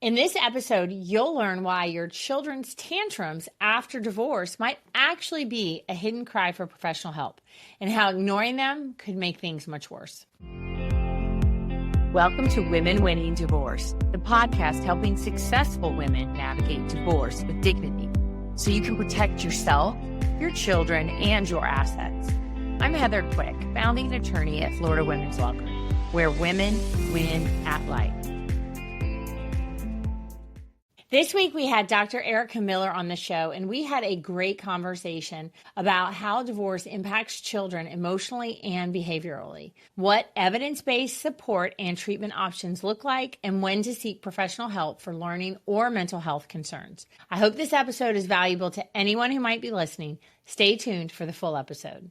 In this episode, you'll learn why your children's tantrums after divorce might actually be a hidden cry for professional help and how ignoring them could make things much worse. Welcome to Women Winning Divorce, the podcast helping successful women navigate divorce with dignity so you can protect yourself, your children, and your assets. I'm Heather Quick, founding attorney at Florida Women's Law Group, where women win at life. This week, we had Dr. Erica Miller on the show, and we had a great conversation about how divorce impacts children emotionally and behaviorally, what evidence-based support and treatment options look like, and when to seek professional help for learning or mental health concerns. I hope this episode is valuable to anyone who might be listening. Stay tuned for the full episode.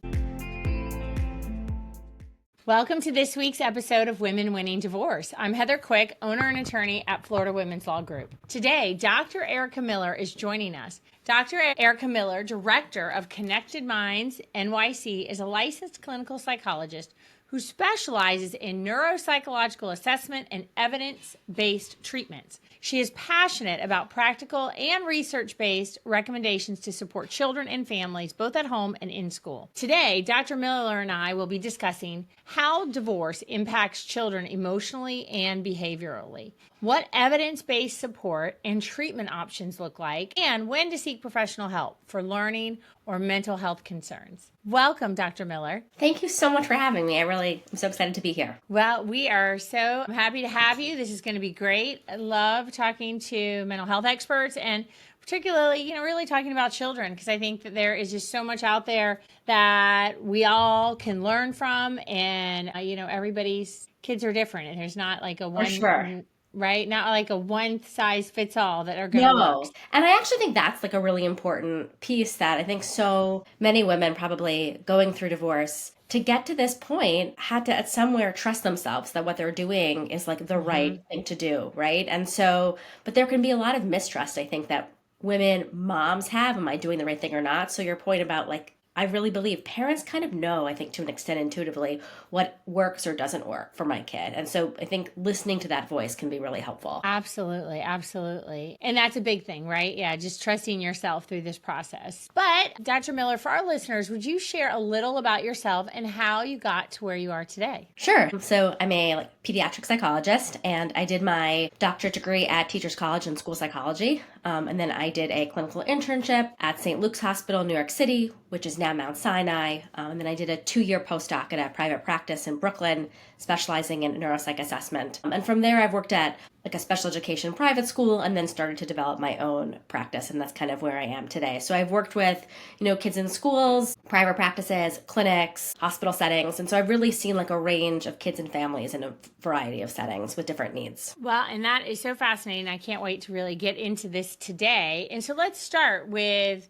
Welcome to this week's episode of Women Winning Divorce. I'm Heather Quick, owner and attorney at Florida Women's Law Group. Today, Dr. Erica Miller is joining us. Dr. Erica Miller, director of Connected Minds NYC, is a licensed clinical psychologist who specializes in neuropsychological assessment and evidence-based treatments. She is passionate about practical and research-based recommendations to support children and families, both at home and in school. Today, Dr. Miller and I will be discussing how divorce impacts children emotionally and behaviorally, what evidence-based support and treatment options look like, and when to seek professional help for learning or mental health concerns. Welcome, Dr. Miller. Thank you so much for having me. I'm so excited to be here. Well, we are so happy to have you. This is going to be great. I love talking to mental health experts and particularly, really talking about children, because I think that there is just so much out there that we all can learn from. And, everybody's kids are different. And there's not like a one... For sure. Right? Not like a one size fits all that are going to work. And I actually think that's like a really important piece that I think so many women probably going through divorce to get to this point had to at somewhere trust themselves that what they're doing is like the right thing to do, right? And so, but there can be a lot of mistrust, I think, that women, moms have. Am I doing the right thing or not? So your point about like, I really believe parents kind of know, I think, to an extent intuitively, what works or doesn't work for my kid. And so I think listening to that voice can be really helpful. Absolutely. Absolutely. And that's a big thing, right? Yeah, just trusting yourself through this process. But Dr. Miller, for our listeners, would you share a little about yourself and how you got to where you are today? Sure. So I'm a pediatric psychologist, and I did my doctorate degree at Teachers College in school psychology. And then I did a clinical internship at St. Luke's Hospital, New York City, which is now Mount Sinai. And then I did a 2-year postdoc at a private practice in Brooklyn, specializing in neuropsych assessment. And from there, I've worked at a special education private school and then started to develop my own practice. And that's kind of where I am today. So I've worked with, kids in schools, private practices, clinics, hospital settings. And so I've really seen a range of kids and families in a variety of settings with different needs. Well, and that is so fascinating. I can't wait to really get into this today. And so let's start with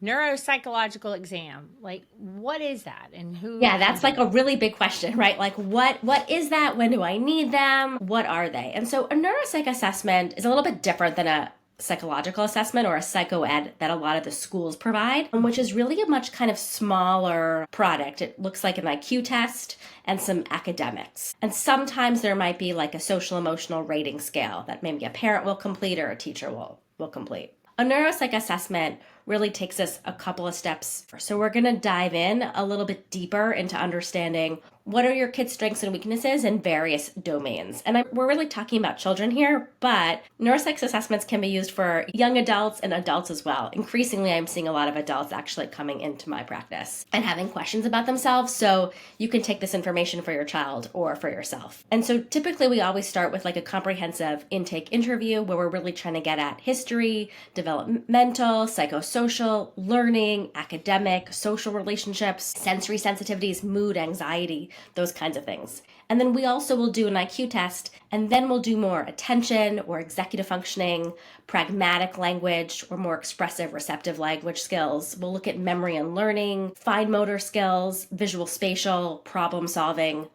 neuropsychological exam. What is that and who? Yeah, that's a really big question, right? What is that? When do I need them? What are they? And so a neuropsych assessment is a little bit different than a psychological assessment or a psychoed that a lot of the schools provide, which is really a much kind of smaller product. It looks like an IQ test and some academics. And sometimes there might be a social emotional rating scale that maybe a parent will complete or a teacher will complete. A neuropsych assessment really takes us a couple of steps. So we're going to dive in a little bit deeper into understanding what are your kids' strengths and weaknesses in various domains. And we're really talking about children here, but neuropsych assessments can be used for young adults and adults as well. Increasingly, I'm seeing a lot of adults actually coming into my practice and having questions about themselves. So you can take this information for your child or for yourself. And so typically we always start with a comprehensive intake interview where we're really trying to get at history, developmental, psychosocial, learning, academic, social relationships, sensory sensitivities, mood, anxiety, those kinds of things. And then we also will do an IQ test, and then we'll do more attention or executive functioning, pragmatic language, or more expressive receptive language skills. We'll look at memory and learning, fine motor skills, visual spatial, problem solving.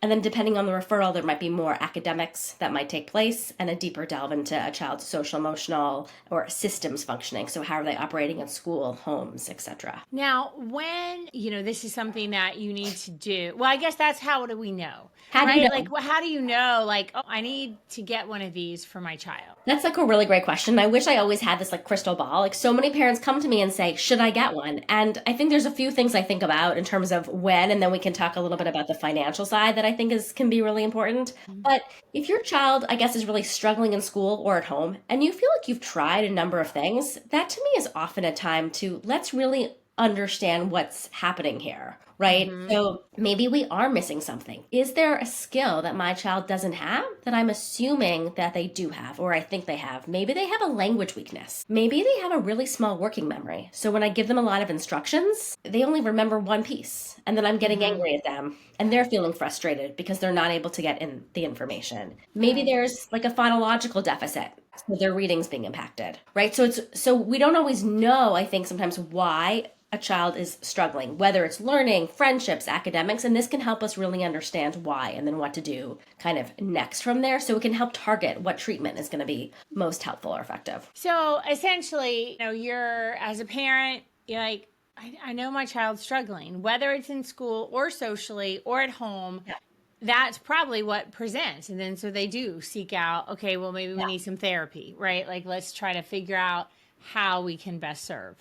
And then depending on the referral, there might be more academics that might take place and a deeper delve into a child's social, emotional, or systems functioning. So how are they operating in school, homes, etc. Now, when, this is something that you need to do, well, I guess that's how do we know? How do you right? know? Like, how do you know, like, oh, I need to get one of these for my child? That's like a really great question. I wish I always had this like crystal ball. Like so many parents come to me and say, should I get one? And I think there's a few things I think about in terms of when, and then we can talk a little bit about the financial side that I think can be really important. But if your child, I guess, is really struggling in school or at home, and you feel like you've tried a number of things, that to me is often a time to let's really understand what's happening here, right? So maybe we are missing something. Is there a skill that my child doesn't have that I'm assuming that they do have, or I think they have? Maybe they have a language weakness. Maybe they have a really small working memory. So when I give them a lot of instructions, they only remember one piece. And then I'm getting angry at them and they're feeling frustrated because they're not able to get in the information. Maybe there's like a phonological deficit. So their reading's being impacted, right? So we don't always know, I think, sometimes why a child is struggling, whether it's learning, friendships, academics, and this can help us really understand why and then what to do kind of next from there, so it can help target what treatment is going to be most helpful or effective. So essentially, you're, as a parent, you're like, I know my child's struggling, whether it's in school or socially or at home. Yeah. That's probably what presents. And then so they do seek out, okay, well, maybe we need some therapy, right? Like, let's try to figure out how we can best serve.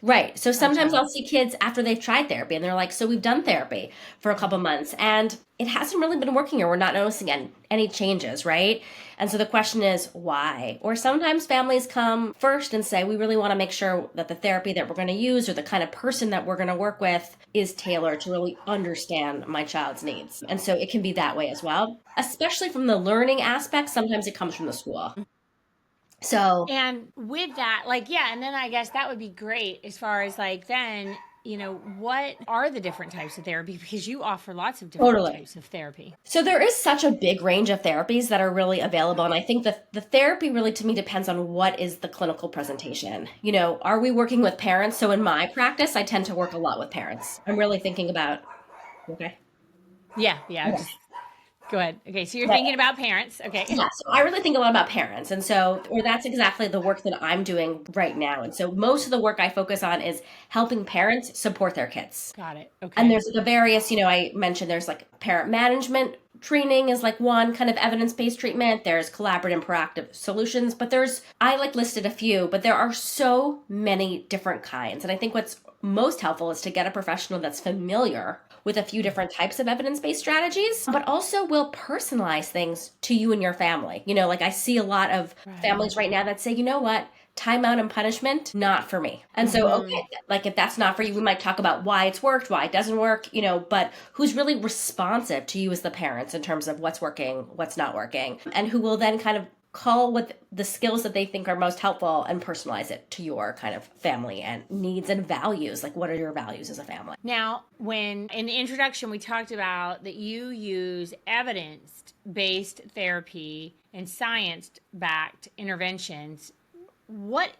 Right. So sometimes I'll see kids after they've tried therapy and they're like, so we've done therapy for a couple months and it hasn't really been working, or we're not noticing any changes, right? And so the question is why? Or sometimes families come first and say, we really want to make sure that the therapy that we're going to use or the kind of person that we're going to work with is tailored to really understand my child's needs. And so it can be that way as well, especially from the learning aspect. Sometimes it comes from the school. So, and with that, like, yeah, and then I guess that would be great as far as like, then, what are the different types of therapy? Because you offer lots of different types of therapy. So there is such a big range of therapies that are really available. And I think that the therapy really, to me, depends on what is the clinical presentation. Are we working with parents? So in my practice, I tend to work a lot with parents. I'm really thinking about, okay. Yeah. Just go ahead. Okay, so you're thinking about parents. Okay. Yeah, so I really think a lot about parents. And so, or that's exactly the work that I'm doing right now. And so most of the work I focus on is helping parents support their kids. Got it. Okay. And there's the various, I mentioned there's like parent management training is like one kind of evidence-based treatment. There's collaborative and proactive solutions, but I listed a few, but there are so many different kinds. And I think what's most helpful is to get a professional that's familiar with a few different types of evidence-based strategies, but also will personalize things to you and your family. Like I see a lot of families right now that say, you know what? Timeout and punishment, not for me. And so, okay, like if that's not for you, we might talk about why it's worked, why it doesn't work, but who's really responsive to you as the parents in terms of what's working, what's not working, and who will then kind of call with the skills that they think are most helpful and personalize it to your kind of family and needs and values. Like, what are your values as a family? Now, when in the introduction, we talked about that you use evidence-based therapy and science-backed interventions. What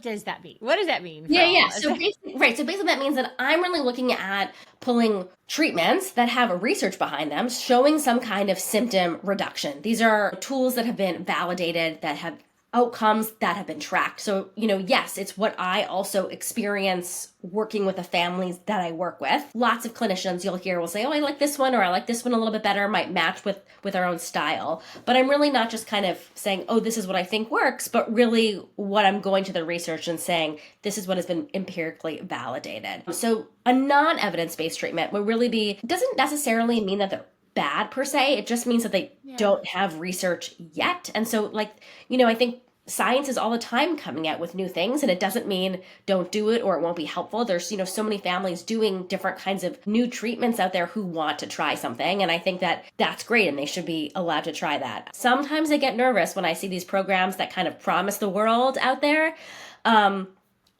does that mean? What does that mean? Yeah. So basically that means that I'm really looking at pulling treatments that have research behind them, showing some kind of symptom reduction. These are tools that have been validated, that have outcomes that have been tracked. So, yes, it's what I also experience working with the families that I work with. Lots of clinicians you'll hear will say, oh, I like this one, or I like this one a little bit better, might match with our own style. But I'm really not just kind of saying, oh, this is what I think works, but really what I'm going to the research and saying, this is what has been empirically validated. So a non-evidence-based treatment would really doesn't necessarily mean that they're bad per se. It just means that they don't have research yet. And so I think science is all the time coming out with new things, and it doesn't mean don't do it or it won't be helpful. There's, so many families doing different kinds of new treatments out there who want to try something. And I think that that's great and they should be allowed to try that. Sometimes I get nervous when I see these programs that kind of promise the world out there.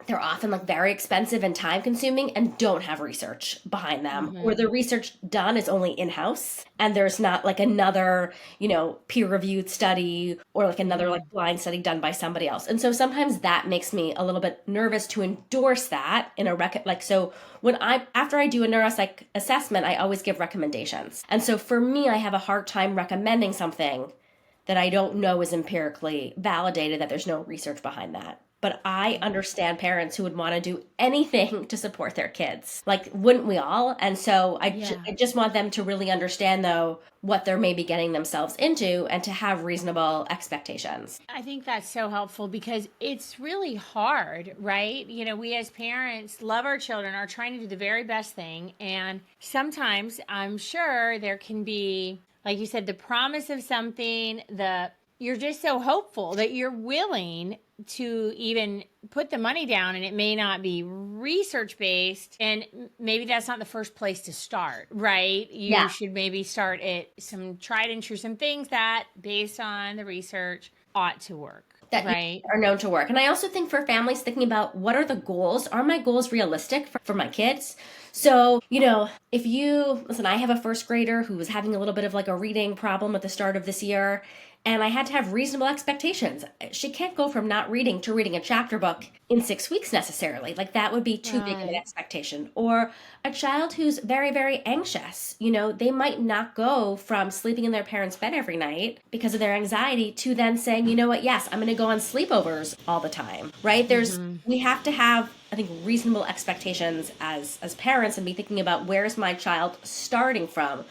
They're often very expensive and time consuming and don't have research behind them, or the research done is only in-house and there's not another, peer reviewed study or another blind study done by somebody else. And so sometimes that makes me a little bit nervous to endorse that in a so when after I do a neuropsych assessment, I always give recommendations. And so for me, I have a hard time recommending something that I don't know is empirically validated, that there's no research behind that. but I understand parents who would want to do anything to support their kids. Like, wouldn't we all? And so I just want them to really understand, though, what they're maybe getting themselves into and to have reasonable expectations. I think that's so helpful because it's really hard, right? We as parents love our children, are trying to do the very best thing. And sometimes I'm sure there can be, like you said, the promise of something, you're just so hopeful that you're willing to even put the money down, and it may not be research based, and maybe that's not the first place to start, right? You should maybe start at some tried and true, some things that based on the research ought to work. That right. are known to work. And I also think for families thinking about what are the goals? Are my goals realistic for my kids? So, if listen, I have a first grader who was having a little bit of like a reading problem at the start of this year, and I had to have reasonable expectations. She can't go from not reading to reading a chapter book in 6 weeks necessarily. Like that would be too big of an expectation. Or a child who's very, very anxious. They might not go from sleeping in their parents' bed every night because of their anxiety to then saying, you know what, yes, I'm going to go on sleepovers all the time, right? We have to have, I think, reasonable expectations as parents and be thinking about where's my child starting from.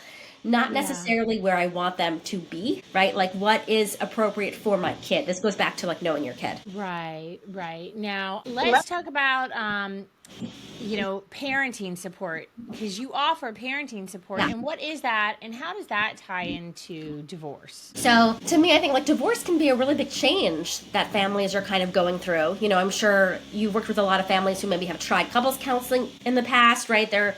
Not necessarily where I want them to be, right? Like what is appropriate for my kid. This goes back to like knowing your kid. Right. Now, let's talk about, parenting support, because you offer parenting support. Yeah. And what is that, and how does that tie into divorce? So to me, I think like divorce can be a really big change that families are kind of going through. I'm sure you've worked with a lot of families who maybe have tried couples counseling in the past, right? They're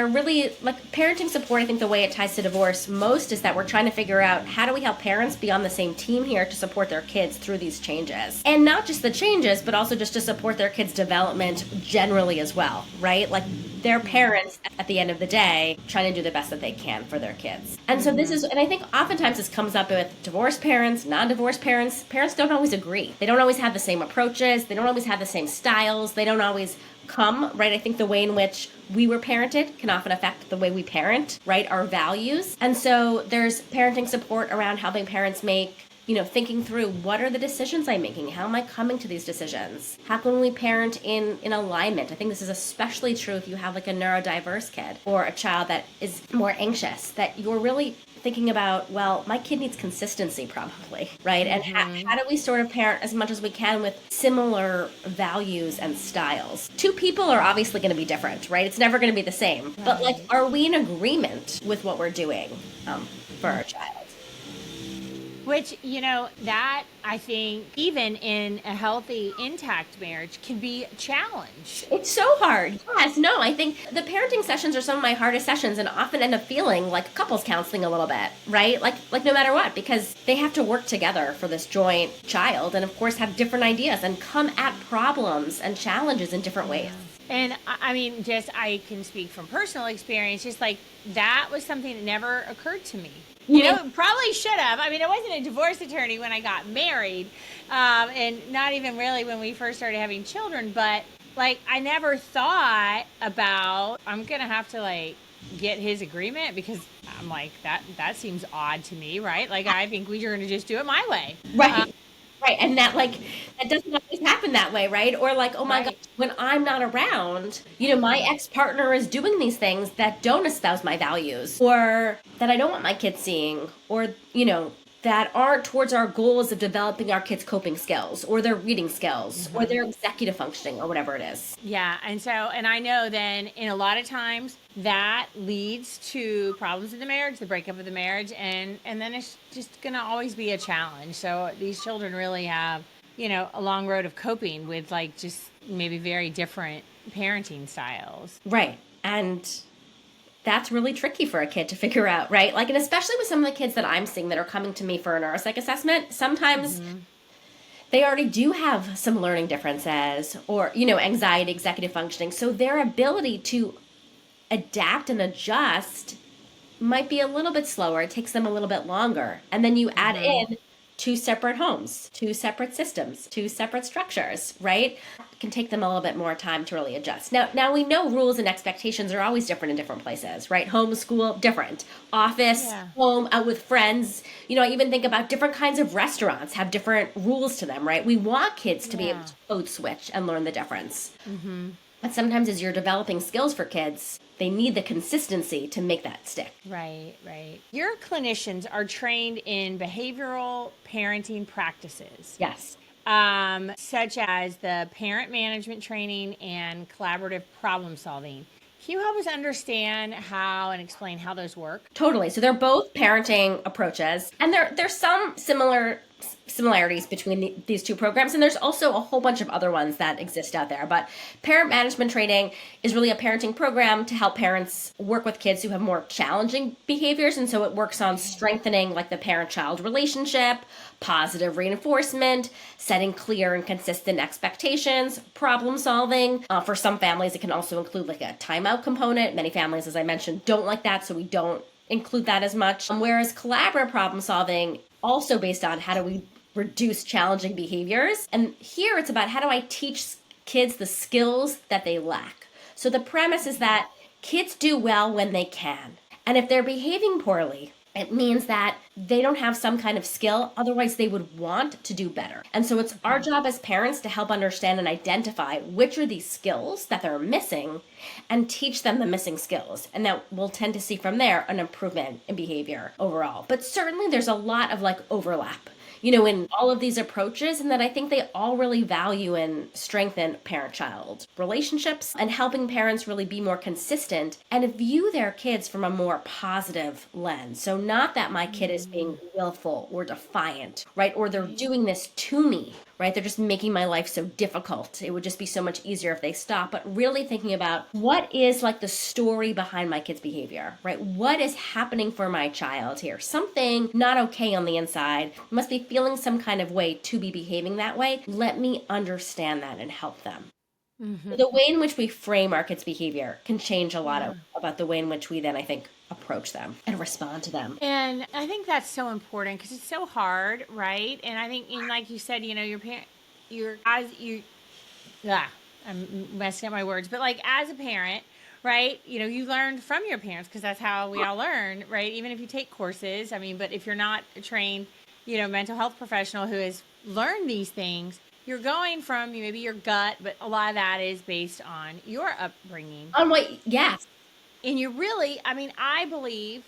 really like parenting support. I think the way it ties to divorce most is that we're trying to figure out how do we help parents be on the same team here to support their kids through these changes. And not just the changes, but also just to support their kids' development generally as well, right? Like their parents at the end of the day trying to do the best that they can for their kids. And so and I think oftentimes this comes up with divorced parents, non-divorced parents. Parents don't always agree. They don't always have the same approaches. They don't always have the same styles. They don't always come, right? I think the way in which we were parented can often affect the way we parent, right? Our values. And so there's parenting support around helping parents make, thinking through what are the decisions I'm making? How am I coming to these decisions? How can we parent in alignment? I think this is especially true if you have like a neurodiverse kid or a child that is more anxious, that you're really thinking about, well, my kid needs consistency probably, right? And how do we sort of parent as much as we can with similar values and styles? Two people are obviously going to be different, right? It's never going to be the same. Right. But like, are we in agreement with what we're doing for our child? Which, that I think even in a healthy, intact marriage can be a challenge. It's so hard. Yes, no, I think the parenting sessions are some of my hardest sessions and often end up feeling like couples counseling a little bit, right? Like no matter what, because they have to work together for this joint child and of course have different ideas and come at problems and challenges in different ways. And I mean, I can speak from personal experience, just like that was something that never occurred to me. Probably should have. I mean, I wasn't a divorce attorney when I got married, and not even really when we first started having children, but like I never thought about, I'm going to have to like get his agreement because I'm like, that seems odd to me, right? Like I think we're going to just do it my way. Right. Right. And that doesn't always happen that way, right? Or like, oh my gosh, when I'm not around, my ex-partner is doing these things that don't espouse my values or that I don't want my kids seeing or, that aren't towards our goals of developing our kids' coping skills or their reading skills or their executive functioning or whatever it is. Yeah. And I know then in a lot of times that leads to problems in the marriage, the breakup of the marriage, and then it's just going to always be a challenge. So these children really have, a long road of coping with like just maybe very different parenting styles. Right. And that's really tricky for a kid to figure out, right? Like, and especially with some of the kids that I'm seeing that are coming to me for a neuropsych assessment, sometimes they already do have some learning differences or, anxiety, executive functioning. So their ability to adapt and adjust might be a little bit slower. It takes them a little bit longer. And then you add in two separate homes, two separate systems, two separate structures, right? It can take them a little bit more time to really adjust. Now we know rules and expectations are always different in different places, right? Home, school, different. Office, home, out with friends. I even think about different kinds of restaurants have different rules to them, right? We want kids to be able to code switch and learn the difference. But sometimes as you're developing skills for kids, they need the consistency to make that stick. Right. Your clinicians are trained in behavioral parenting practices. Yes. Such as the parent management training and collaborative problem solving. Can you help us understand how and explain how those work? Totally. So they're both parenting approaches, and there's some similarities between these two programs, and there's also a whole bunch of other ones that exist out there. But parent management training is really a parenting program to help parents work with kids who have more challenging behaviors, and so it works on strengthening like the parent-child relationship, positive reinforcement, setting clear and consistent expectations, problem solving. For some families, it can also include like a timeout component. Many families, as I mentioned, don't like that, so we don't include that as much. Whereas collaborative problem solving, also based on how do we reduce challenging behaviors. And here it's about how do I teach kids the skills that they lack. So the premise is that kids do well when they can. And if they're behaving poorly, it means that they don't have some kind of skill, otherwise they would want to do better. And so it's our job as parents to help understand and identify which are these skills that they're missing and teach them the missing skills. And that we'll tend to see from there an improvement in behavior overall. But certainly there's a lot of like overlap, in all of these approaches, and that I think they all really value and strengthen parent-child relationships and helping parents really be more consistent and view their kids from a more positive lens. So not that my kid is being willful or defiant, right? Or they're doing this to me, right? They're just making my life so difficult. It would just be so much easier if they stop. But really thinking about what is like the story behind my kid's behavior, right? What is happening for my child here? Something not okay on the inside. Must be feeling some kind of way to be behaving that way. Let me understand that and help them. The way in which we frame our kids' behavior can change a lot about the way in which we then, I think, approach them and respond to them. And I think that's so important because it's so hard, right? And I think, like you said, I'm messing up my words, but like as a parent, right? You learned from your parents because that's how we all learn, right? Even if you take courses, but if you're not a trained, mental health professional who has learned these things, you're going from maybe your gut, but a lot of that is based on your upbringing. Yes. And you really, I believe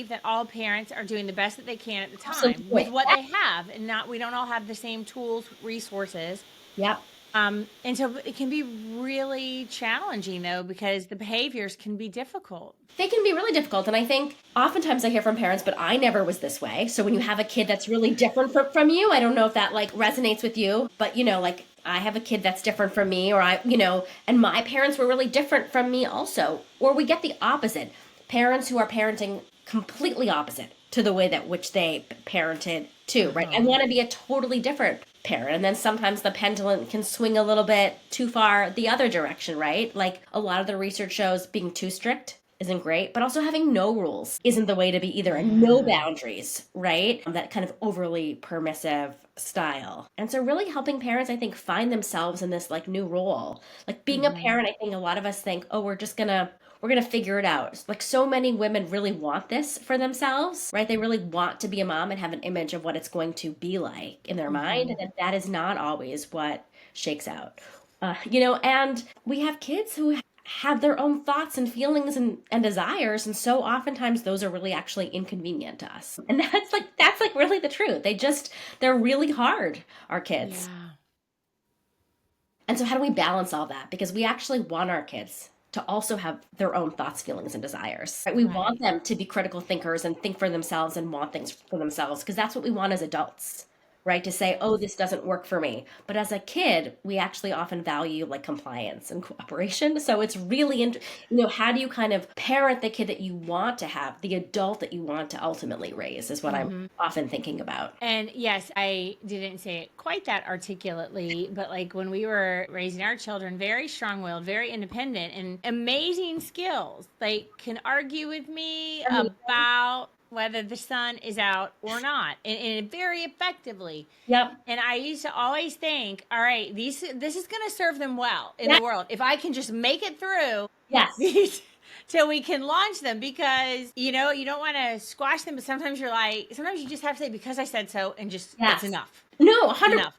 that all parents are doing the best that they can at the time Absolutely. with what they have, and we don't all have the same tools, resources. Yep. And so it can be really challenging though, because the behaviors can be difficult. They can be really difficult. And I think oftentimes I hear from parents, but I never was this way. So when you have a kid that's really different from you, I don't know if that like resonates with you, but like I have a kid that's different from me, or and my parents were really different from me also. Or we get the opposite. Parents who are parenting completely opposite to the way that which they parented too, right? And want to be a totally different parent. And then sometimes the pendulum can swing a little bit too far the other direction, right? Like a lot of the research shows being too strict isn't great, but also having no rules isn't the way to be either, and no boundaries, right? That kind of overly permissive style. And so really helping parents, I think, find themselves in this like new role. Like being a parent, I think a lot of us think, oh, we're gonna figure it out. Like so many women really want this for themselves, right? They really want to be a mom and have an image of what it's going to be like in their mind. And that is not always what shakes out. And we have kids who have their own thoughts and feelings and desires. And so oftentimes those are really actually inconvenient to us. And that's like really the truth. They're really hard, our kids. Yeah. And so how do we balance all that? Because we actually want our kids to also have their own thoughts, feelings, and desires. Right? We want them to be critical thinkers and think for themselves and want things for themselves, because that's what we want as adults, right? To say, oh, this doesn't work for me. But as a kid, we actually often value like compliance and cooperation. So it's really, how do you kind of parent the kid that you want to have, the adult that you want to ultimately raise is what I'm often thinking about. And yes, I didn't say it quite that articulately, but like when we were raising our children, very strong-willed, very independent, and amazing skills. They can argue with me about whether the sun is out or not, and very effectively. Yep. And I used to always think, all right, this is going to serve them well in Yes. the world. If I can just make it through Yes. these till we can launch them, because, you don't want to squash them, but sometimes sometimes you just have to say, because I said so, and just, Yes. it's enough. No, 100%. Enough.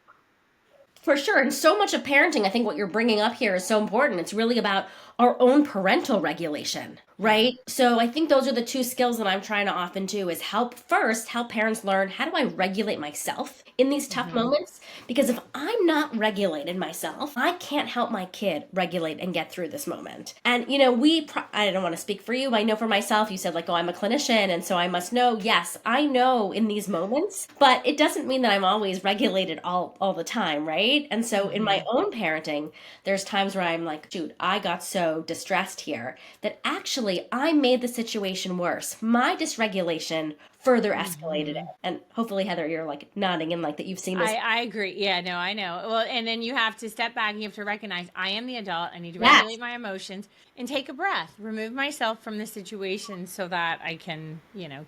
For sure. And so much of parenting, I think what you're bringing up here is so important. It's really about our own parental regulation, right? So I think those are the two skills that I'm trying to often do is help parents learn, how do I regulate myself in these tough moments? Because if I'm not regulated myself, I can't help my kid regulate and get through this moment. And, I don't want to speak for you. I know for myself, you said like, oh, I'm a clinician. And so I must know. Yes, I know in these moments, but it doesn't mean that I'm always regulated all the time, right? And so in my own parenting, there's times where I'm like, shoot, I got so distressed here that actually I made the situation worse. My dysregulation further escalated it. And hopefully, Heather, you're like nodding and like that you've seen this. I agree. Yeah, no, I know. Well, and then you have to step back and you have to recognize I am the adult. I need to regulate my emotions and take a breath, remove myself from the situation so that I can,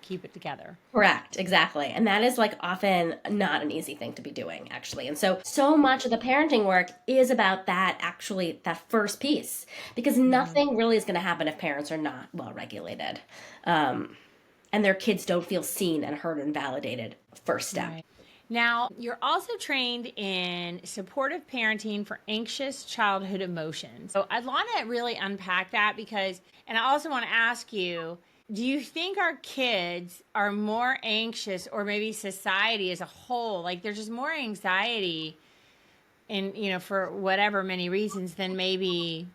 keep it together. Correct. Exactly. And that is like often not an easy thing to be doing, actually. And so much of the parenting work is about that first piece, because nothing really is going to happen if parents are not well regulated. And their kids don't feel seen and heard and validated. First step. Right. Now, you're also trained in supportive parenting for anxious childhood emotions. So I'd want to really unpack that and I also want to ask you, do you think our kids are more anxious, or maybe society as a whole, like there's just more anxiety and, for whatever many reasons than maybe,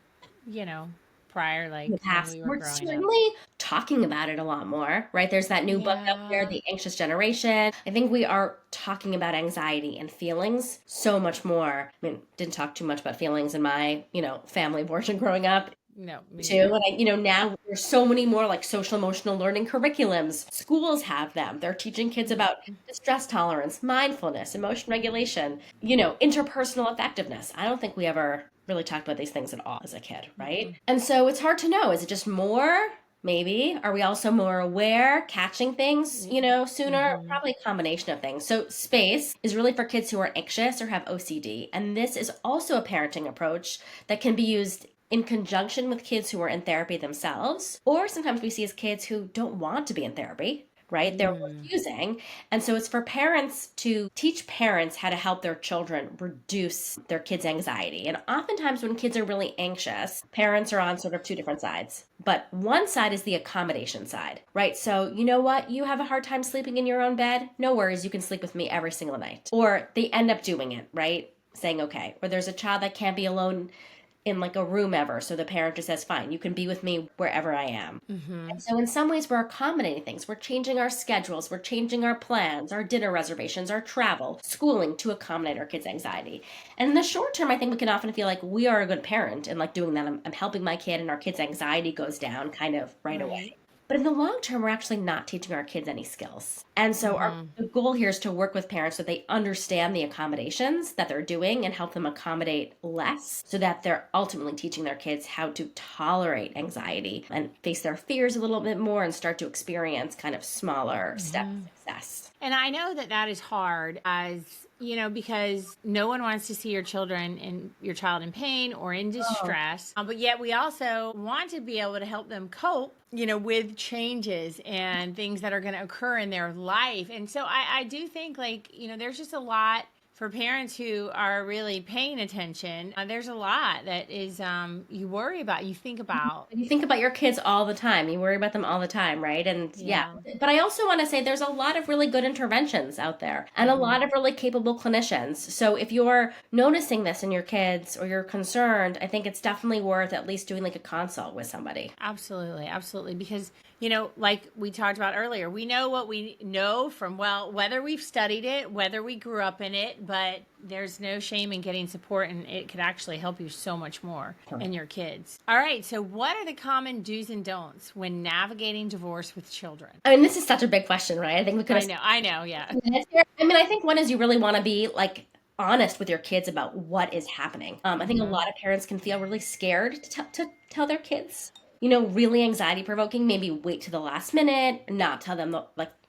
prior, like the past. when we were We're growing certainly talking about it a lot more, right? There's that new book out there, The Anxious Generation. I think we are talking about anxiety and feelings so much more. I mean, didn't talk too much about feelings in my, family abortion growing up. No, Too. And now there's so many more like social emotional learning curriculums. Schools have them. They're teaching kids about distress tolerance, mindfulness, emotion regulation, interpersonal effectiveness. I don't think we ever really talked about these things at all as a kid, right? And so it's hard to know. Is it just more? Maybe. Are we also more aware, catching things, sooner? Probably a combination of things. So space is really for kids who are anxious or have OCD. And this is also a parenting approach that can be used in conjunction with kids who are in therapy themselves, or sometimes we see as kids who don't want to be in therapy, right? They're refusing. And so it's for parents to teach parents how to help their children reduce their kids' anxiety. And oftentimes when kids are really anxious, parents are on sort of two different sides. But one side is the accommodation side, right? So you know what? You have a hard time sleeping in your own bed? No worries. You can sleep with me every single night. Or they end up doing it, right? Saying, okay. Or there's a child that can't be alone in like a room ever. So the parent just says, fine, you can be with me wherever I am. And so in some ways we're accommodating things. We're changing our schedules. We're changing our plans, our dinner reservations, our travel, schooling to accommodate our kids' anxiety. And in the short term, I think we can often feel like we are a good parent and like doing that. I'm helping my kid and our kids' anxiety goes down kind of right away. But in the long term, we're actually not teaching our kids any skills. And so the goal here is to work with parents so they understand the accommodations that they're doing and help them accommodate less so that they're ultimately teaching their kids how to tolerate anxiety and face their fears a little bit more and start to experience kind of smaller step success. And I know that is hard because no one wants to see your child in pain or in distress. But yet we also want to be able to help them cope, with changes and things that are going to occur in their life. And so I do think there's just a lot for parents who are really paying attention. There's a lot that is you worry about, you think about. You think about your kids all the time. You worry about them all the time, right? And but I also want to say there's a lot of really good interventions out there and a lot of really capable clinicians. So if you're noticing this in your kids or you're concerned, I think it's definitely worth at least doing like a consult with somebody. Absolutely. Absolutely. Because like we talked about earlier, we know what we know from, whether we've studied it, whether we grew up in it, but there's no shame in getting support, and it could actually help you so much more and your kids. All right. So what are the common do's and don'ts when navigating divorce with children? I mean, this is such a big question, right? I think we could I know. Yeah. I mean, I think one is you really want to be like honest with your kids about what is happening. I think a lot of parents can feel really scared to tell their kids really anxiety provoking, maybe wait to the last minute, not tell them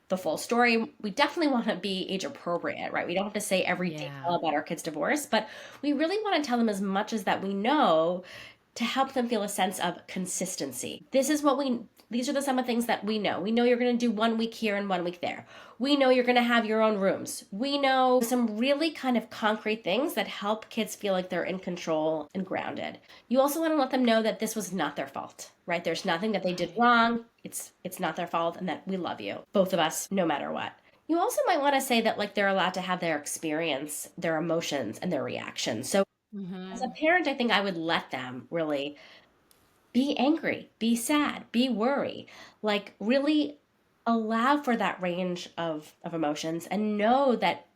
the full story. We definitely want to be age appropriate, right? We don't have to say every detail about our kid's divorce, but we really want to tell them as much as that we know to help them feel a sense of consistency. These are some of the things that we know. We know you're going to do 1 week here and 1 week there. We know you're going to have your own rooms. We know some really kind of concrete things that help kids feel like they're in control and grounded. You also want to let them know that this was not their fault, right? There's nothing that they did wrong. It's not their fault, and that we love you, both of us, no matter what. You also might want to say that like they're allowed to have their experience, their emotions, and their reactions. So as a parent, I think I would let them really be angry, be sad, be worried, like really allow for that range of emotions and know that,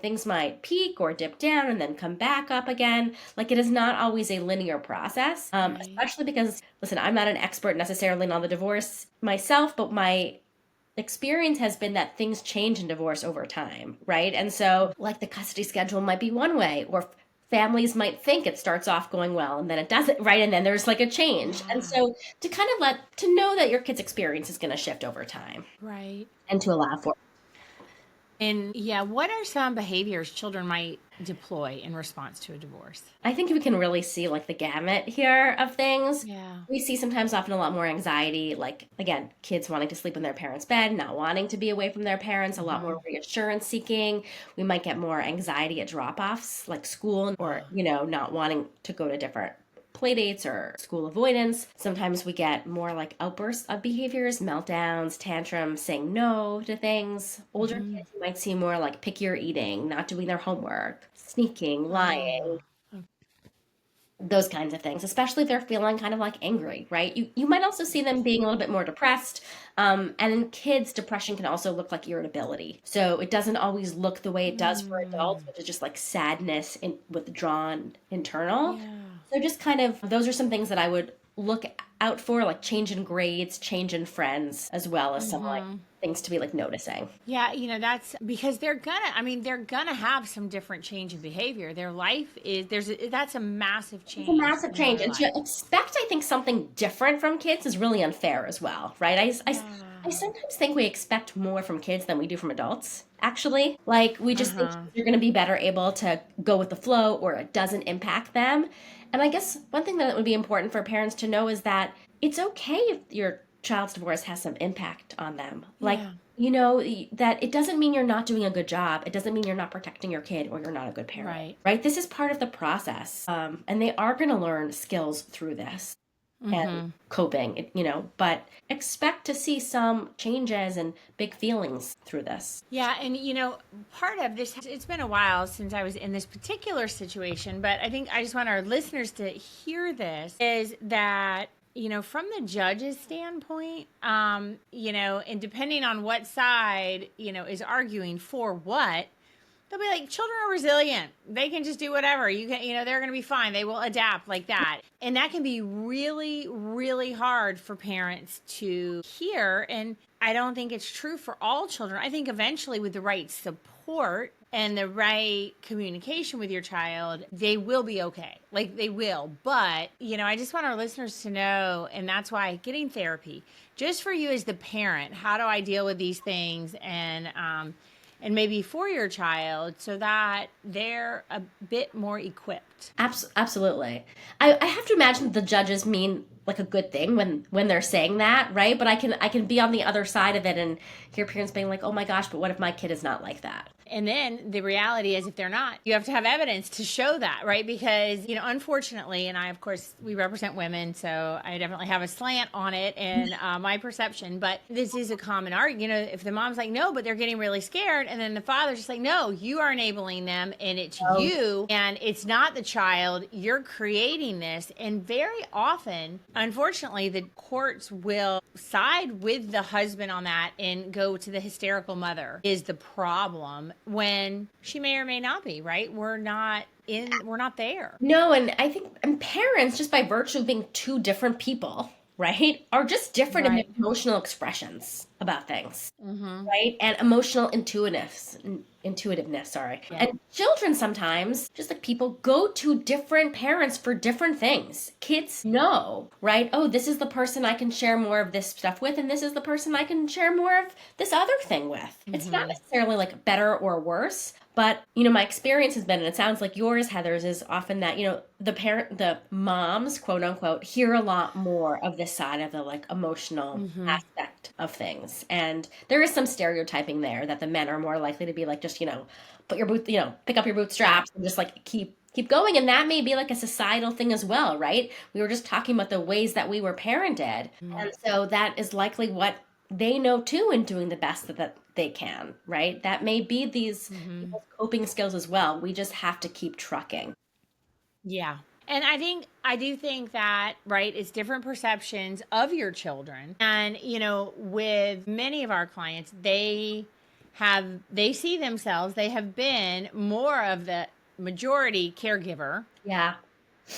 things might peak or dip down and then come back up again. Like it is not always a linear process, especially because, listen, I'm not an expert necessarily on the divorce myself, but my experience has been that things change in divorce over time, right? And so like the custody schedule might be one way, or families might think it starts off going well and then it doesn't, right? And then there's like a change. And so to kind of to know that your kid's experience is going to shift over time. Right. And to allow for. And what are some behaviors children might deploy in response to a divorce? I think we can really see like the gamut here of things. Yeah. We see sometimes often a lot more anxiety, like again, kids wanting to sleep in their parents' bed, not wanting to be away from their parents, a lot more reassurance seeking. We might get more anxiety at drop-offs, like school, or, not wanting to go to different play dates or school avoidance. Sometimes we get more like outbursts of behaviors, meltdowns, tantrums, saying no to things. Older kids might see more like pickier eating, not doing their homework, sneaking, lying, those kinds of things, especially if they're feeling kind of like angry, right? You might also see them being a little bit more depressed. And in kids, depression can also look like irritability. So it doesn't always look the way it does for adults, which is just like sadness and withdrawn internal. Yeah. So just kind of, those are some things that I would look out for, like change in grades, change in friends, as well as some like things to be like noticing. Yeah, that's because they're gonna have some different change of behavior. Their life that's a massive change. It's a massive change. And to expect, I think, something different from kids is really unfair as well, right? I sometimes think we expect more from kids than we do from adults, actually. Like, we just think you're going to be better able to go with the flow, or it doesn't impact them. And I guess one thing that would be important for parents to know is that it's okay if your child's divorce has some impact on them. Like, that it doesn't mean you're not doing a good job. It doesn't mean you're not protecting your kid or you're not a good parent. Right? This is part of the process. And they are going to learn skills through this. And coping, but expect to see some changes and big feelings through this. Yeah, and part of this, it's been a while since I was in this particular situation, but I think I just want our listeners to hear this, is that from the judge's standpoint, and depending on what side, is arguing for what, they'll be like, children are resilient. They can just do whatever. They're going to be fine. They will adapt like that. And that can be really, really hard for parents to hear. And I don't think it's true for all children. I think eventually with the right support and the right communication with your child, they will be okay. Like, they will. But, I just want our listeners to know, and that's why getting therapy, just for you as the parent, how do I deal with these things? And maybe for your child, so that they're a bit more equipped. Absolutely. I have to imagine the judges mean like a good thing when they're saying that, right? But I can be on the other side of it and hear parents being like, oh my gosh, but what if my kid is not like that? And then the reality is, if they're not, you have to have evidence to show that, right? Because, unfortunately, and of course, we represent women, so I definitely have a slant on it and my perception, but this is a common argument. If the mom's like, no, but they're getting really scared, and then the father's just like, no, you are enabling them, and it's you, and it's not the child, you're creating this. And very often, unfortunately, the courts will side with the husband on that and go to the hysterical mother is the problem, when she may or may not be, right? We're not there. No, and I think parents, just by virtue of being two different people, right, are just different in their Right. emotional expressions about things, Mm-hmm. right? And emotional intuitiveness, sorry. Yeah. And children sometimes, just like people, go to different parents for different things. Kids know, right? Oh, this is the person I can share more of this stuff with, and this is the person I can share more of this other thing with. It's not necessarily like better or worse, but my experience has been, and it sounds like yours, Heather's, is often that, the moms, quote unquote, hear a lot more of this side of the like emotional aspect of things. And there is some stereotyping there that the men are more likely to be like, just, put your boot, pick up your bootstraps and just like keep going. And that may be like a societal thing as well, right? We were just talking about the ways that we were parented. And so that is likely what they know too in doing the best that they can, right? That may be these people's coping skills as well. We just have to keep trucking. Yeah. And I do think that, right, it's different perceptions of your children. And, with many of our clients, they see themselves, they have been more of the majority caregiver. Yeah.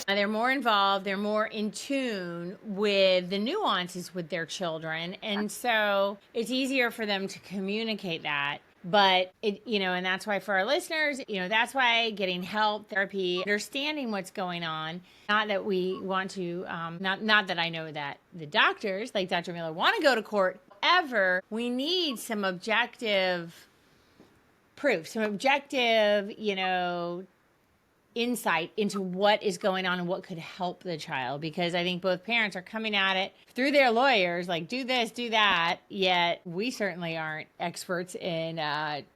They're more involved, they're more in tune with the nuances with their children. And so it's easier for them to communicate that. But and that's why for our listeners, that's why getting help, therapy, understanding what's going on. Not that we want to, not that I know that the doctors like Dr. Miller want to go to court. However, we need some objective proof, some objective, insight into what is going on and what could help the child, because I think both parents are coming at it through their lawyers, like do this, do that, yet we certainly aren't experts in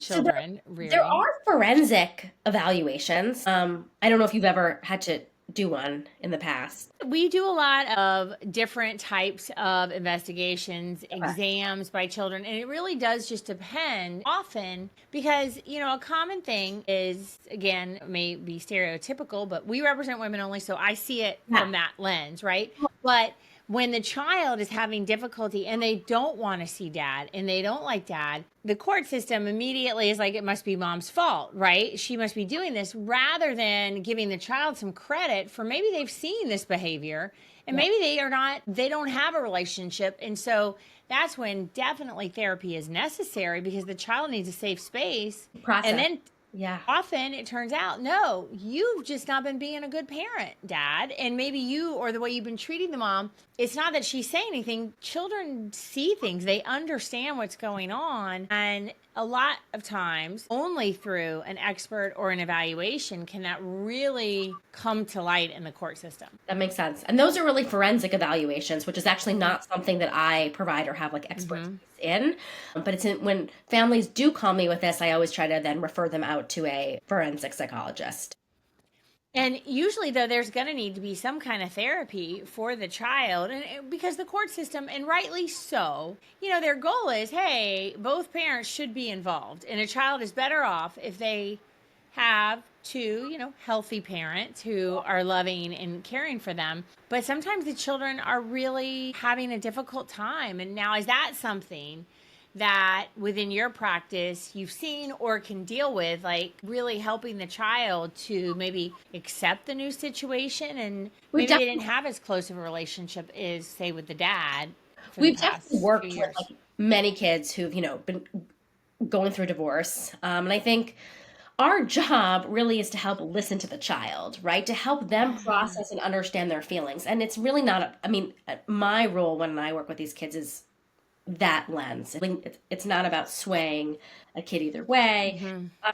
children rearing. There are forensic evaluations. I don't know if you've ever had to do one in the past. We do a lot of different types of investigations, exams by children, and it really does just depend often because, a common thing is, again, may be stereotypical, but we represent women only, so I see it from that lens, right? But when the child is having difficulty and they don't want to see dad and they don't like dad, the court system immediately is like, it must be mom's fault, right? She must be doing this, rather than giving the child some credit for maybe they've seen this behavior and maybe they don't have a relationship. And so that's when definitely therapy is necessary, because the child needs a safe space. Process. And then often it turns out, no, you've just not been being a good parent, dad. And maybe you, or the way you've been treating the mom, it's not that she's saying anything. Children see things, they understand what's going on. And a lot of times, only through an expert or an evaluation can that really come to light in the court system. That makes sense. And those are really forensic evaluations, which is actually not something that I provide or have like expertise in. But when families do call me with this, I always try to then refer them out to a forensic psychologist. And usually, though, there's going to need to be some kind of therapy for the child, and because the court system, and rightly so, their goal is, hey, both parents should be involved, and a child is better off if they have two, healthy parents who are loving and caring for them. But sometimes the children are really having a difficult time. And now, is that something that within your practice you've seen or can deal with, like really helping the child to maybe accept the new situation, and maybe they didn't have as close of a relationship as, say, with the dad? We've definitely worked with like many kids who've, been going through divorce. And I think our job really is to help listen to the child, right? To help them process and understand their feelings. And it's really not, my role when I work with these kids is that lens. It's not about swaying a kid either way.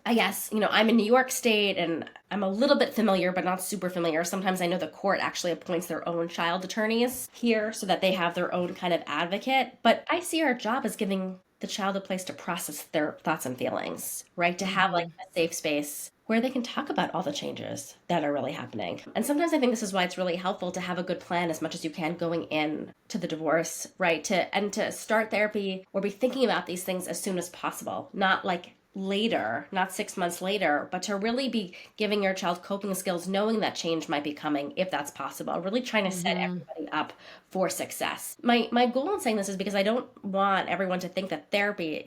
I guess, I'm in New York State and I'm a little bit familiar, but not super familiar. Sometimes I know the court actually appoints their own child attorneys here so that they have their own kind of advocate. But I see our job as giving the child a place to process their thoughts and feelings, right? To have like a safe space where they can talk about all the changes that are really happening. And sometimes I think this is why it's really helpful to have a good plan as much as you can going in to the divorce, right? To start therapy or be thinking about these things as soon as possible, not like later, not 6 months later, but to really be giving your child coping skills, knowing that change might be coming if that's possible, really trying to set everybody up for success. My goal in saying this is because I don't want everyone to think that therapy,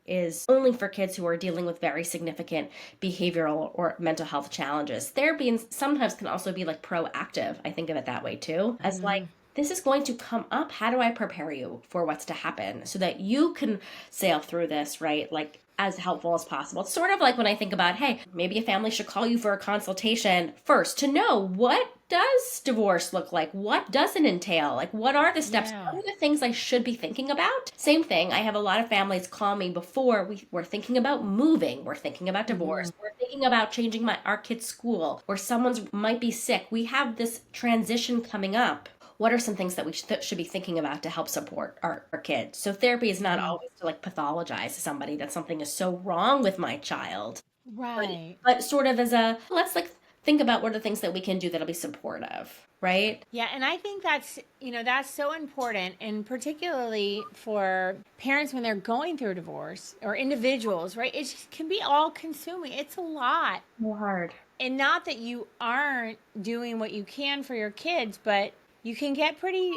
is only for kids who are dealing with very significant behavioral or mental health challenges. Therapy sometimes can also be like proactive. I think of it that way too, as like this is going to come up. How do I prepare you for what's to happen so that you can sail through this, right? Like as helpful as possible. It's sort of like when I think about, hey, maybe a family should call you for a consultation first to know, what does divorce look like? What does it entail? Like, what are the steps? Yeah. What are the things I should be thinking about? Same thing. I have a lot of families call me before we're thinking about moving. We're thinking about divorce. We're thinking about changing our kid's school, or someone's might be sick. We have this transition coming up. What are some things that we should be thinking about to help support our kids? So therapy is not always to like pathologize somebody that something is so wrong with my child. Right. But sort of as a, let's like think about what are the things that we can do that'll be supportive, right? Yeah, and I think that's, that's so important, and particularly for parents when they're going through a divorce, or individuals, right? It just can be all consuming. It's a lot. So hard. And not that you aren't doing what you can for your kids, but you can get pretty,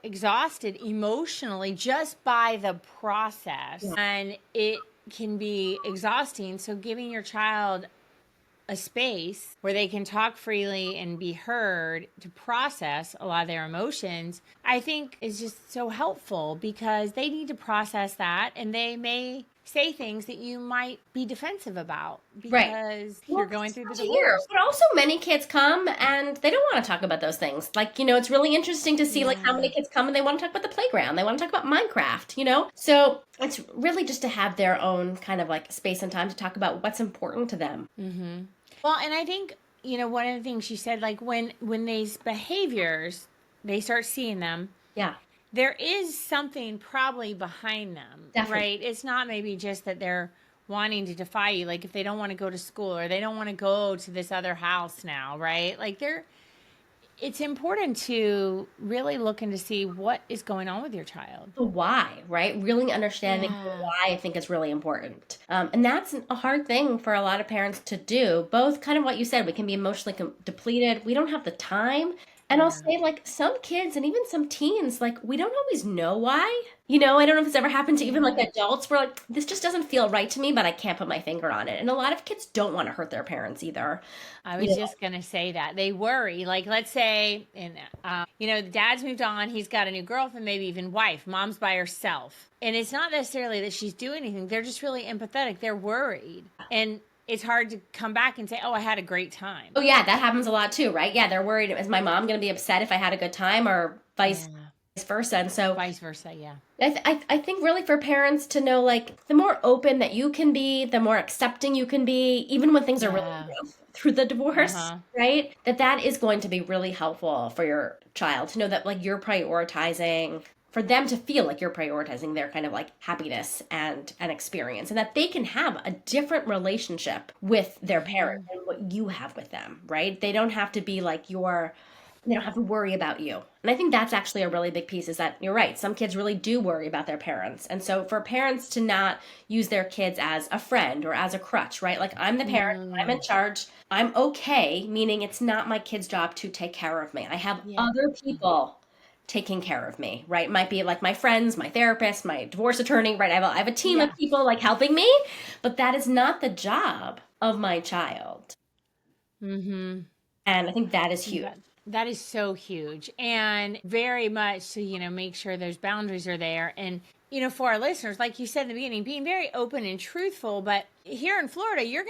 exhausted emotionally just by the process. Yeah. And it can be exhausting. So giving your child a space where they can talk freely and be heard to process a lot of their emotions, I think is just so helpful, because they need to process that, and they may say things that you might be defensive about because you're going through the divorce. But also many kids come and they don't want to talk about those things. Like, it's really interesting to see like how many kids come and they want to talk about the playground. They want to talk about Minecraft, So it's really just to have their own kind of like space and time to talk about what's important to them. Mm-hmm. Well, and I think, one of the things she said, like when these behaviors, they start seeing them. Yeah. There is something probably behind them, Definitely. Right? It's not maybe just that they're wanting to defy you. Like if they don't want to go to school, or they don't want to go to this other house now, right? Like it's important to really look into see what is going on with your child. The why, right? Really understanding the why, I think, is really important. And that's a hard thing for a lot of parents to do. Both kind of what you said, we can be emotionally depleted. We don't have the time. And I'll say, like, some kids and even some teens, like, we don't always know why. I don't know if it's ever happened to even, like, adults where, like, this just doesn't feel right to me, but I can't put my finger on it. And a lot of kids don't want to hurt their parents either. I was just going to say that. They worry. Like, let's say, the dad's moved on. He's got a new girlfriend, maybe even wife. Mom's by herself. And it's not necessarily that she's doing anything. They're just really empathetic. They're worried. And it's hard to come back and say, oh, I had a great time. Oh, yeah, that happens a lot too, right? Yeah, they're worried, is my mom going to be upset if I had a good time, or vice versa? And so vice versa, yeah. I think really for parents to know, like, the more open that you can be, the more accepting you can be, even when things are really rough through the divorce, right? That is going to be really helpful for your child to know that, like, you're prioritizing, for them to feel like you're prioritizing their kind of like happiness and experience, and that they can have a different relationship with their parent than what you have with them, right? They don't have to be like they don't have to worry about you. And I think that's actually a really big piece, is that you're right. Some kids really do worry about their parents. And so for parents to not use their kids as a friend or as a crutch, right? Like, I'm the parent, I'm in charge, I'm okay, meaning it's not my kid's job to take care of me. I have other people taking care of me, right? Might be like my friends, my therapist, my divorce attorney, right? I have a team of people like helping me, but that is not the job of my child. Mm-hmm. And I think that is huge. That is so huge. And very much to, make sure those boundaries are there. And, for our listeners, like you said in the beginning, being very open and truthful, but here in Florida, you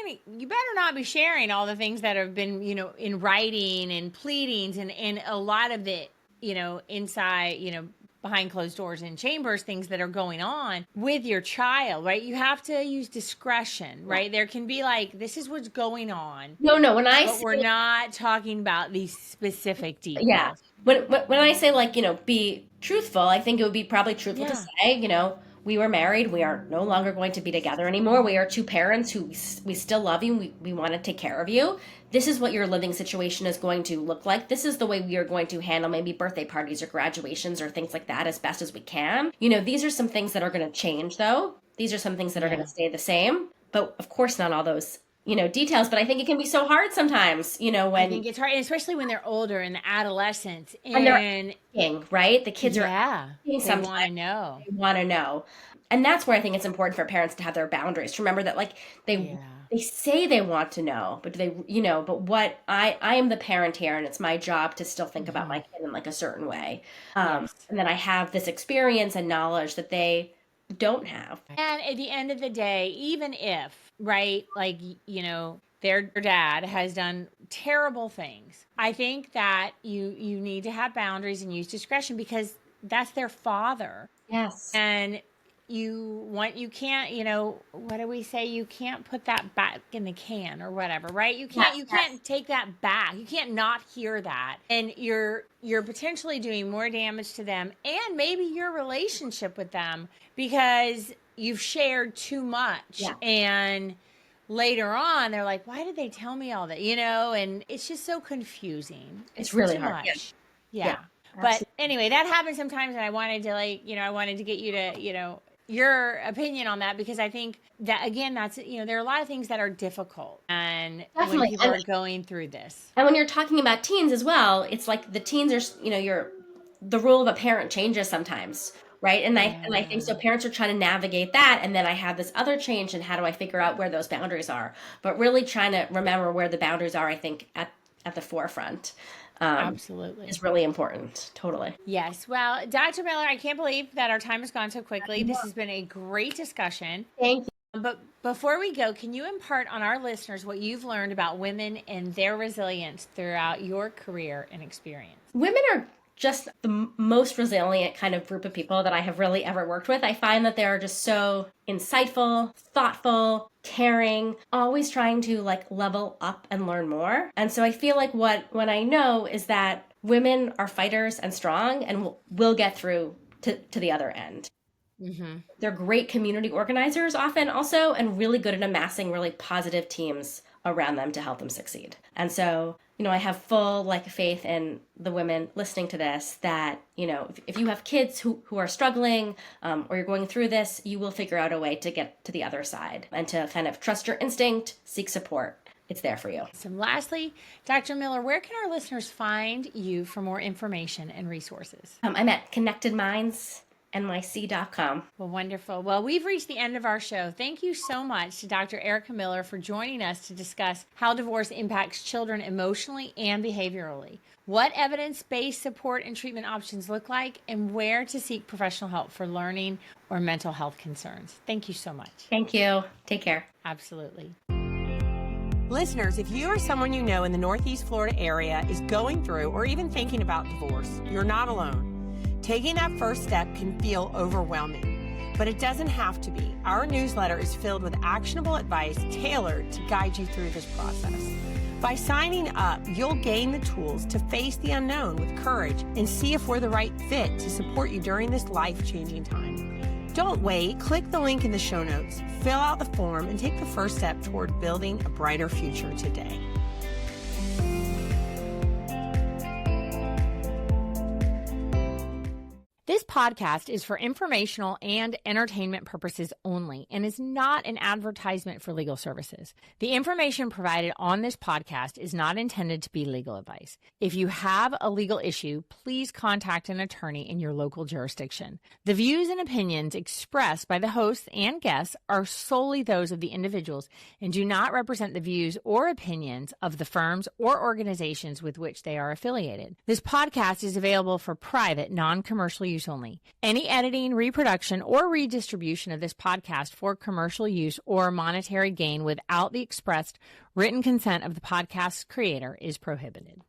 better not be sharing all the things that have been, in writing and pleadings and a lot of the, inside, behind closed doors and chambers, things that are going on with your child, right? You have to use discretion, right? There can be like, this is what's going on. No, we're not talking about these specific details. Yeah. When I say, like, be truthful, I think it would be probably truthful to say, we were married. We are no longer going to be together anymore. We are two parents who we still love you. We want to take care of you. This is what your living situation is going to look like. This is the way we are going to handle maybe birthday parties or graduations or things like that as best as we can. These are some things that are going to change, though. These are some things that are going to stay the same. But of course, not all those details, but I think it can be so hard sometimes, when I think it's hard, and especially when they're older in the adolescence and they're asking, right? The kids are they want to know. And that's where I think it's important for parents to have their boundaries, to remember that, like, they they say they want to know, but they, but what I am the parent here, and it's my job to still think about my kid in like a certain way. Yes. And then I have this experience and knowledge that they don't have. And at the end of the day, even if, right, like, their dad has done terrible things, I think that you need to have boundaries and use discretion because that's their father. Yes. And you can't, what do we say? You can't put that back in the can or whatever, right? You can't take that back. You can't not hear that. And you're potentially doing more damage to them and maybe your relationship with them because you've shared too much. Yeah. And later on, they're like, why did they tell me all that? And it's just so confusing. It's really too hard. much. Yeah. Yeah. But anyway, that happens sometimes. And I wanted to get you to, your opinion on that, because I think that, again, that's, there are a lot of things that are difficult and Definitely. when people are going through this. And when you're talking about teens as well, it's like the teens are, the role of a parent changes sometimes. Right. And I think so parents are trying to navigate that. And then I have this other change and how do I figure out where those boundaries are, but really trying to remember where the boundaries are, I think at the forefront. Absolutely. Is really important. Totally. Yes. Well, Dr. Miller, I can't believe that our time has gone so quickly. This has been a great discussion. Thank you. But before we go, can you impart on our listeners what you've learned about women and their resilience throughout your career and experience? Women are just the most resilient kind of group of people that I have really ever worked with. I find that they're just so insightful, thoughtful, caring, always trying to like level up and learn more. And so I feel like what I know is that women are fighters and strong and will get through to the other end. Mm-hmm. They're great community organizers often also, and really good at amassing really positive teams around them to help them succeed. And so, I have full faith in the women listening to this that, if you have kids who are struggling or you're going through this, you will figure out a way to get to the other side and to kind of trust your instinct, seek support. It's there for you. So lastly, Dr. Miller, where can our listeners find you for more information and resources? I'm at connectedmindsnyc.com. Well, wonderful. Well, we've reached the end of our show. Thank you so much to Dr. Erica Miller for joining us to discuss how divorce impacts children emotionally and behaviorally, what evidence-based support and treatment options look like, and where to seek professional help for learning or mental health concerns. Thank you so much. Thank you. Take care. Absolutely. Listeners, if you or someone you know in the Northeast Florida area is going through or even thinking about divorce, you're not alone. Taking that first step can feel overwhelming, but it doesn't have to be. Our newsletter is filled with actionable advice tailored to guide you through this process. By signing up, you'll gain the tools to face the unknown with courage and see if we're the right fit to support you during this life-changing time. Don't wait. Click the link in the show notes, fill out the form, and take the first step toward building a brighter future today. This podcast is for informational and entertainment purposes only and is not an advertisement for legal services. The information provided on this podcast is not intended to be legal advice. If you have a legal issue, please contact an attorney in your local jurisdiction. The views and opinions expressed by the hosts and guests are solely those of the individuals and do not represent the views or opinions of the firms or organizations with which they are affiliated. This podcast is available for private, non-commercial use only. Any editing, reproduction, or redistribution of this podcast for commercial use or monetary gain without the expressed written consent of the podcast's creator is prohibited.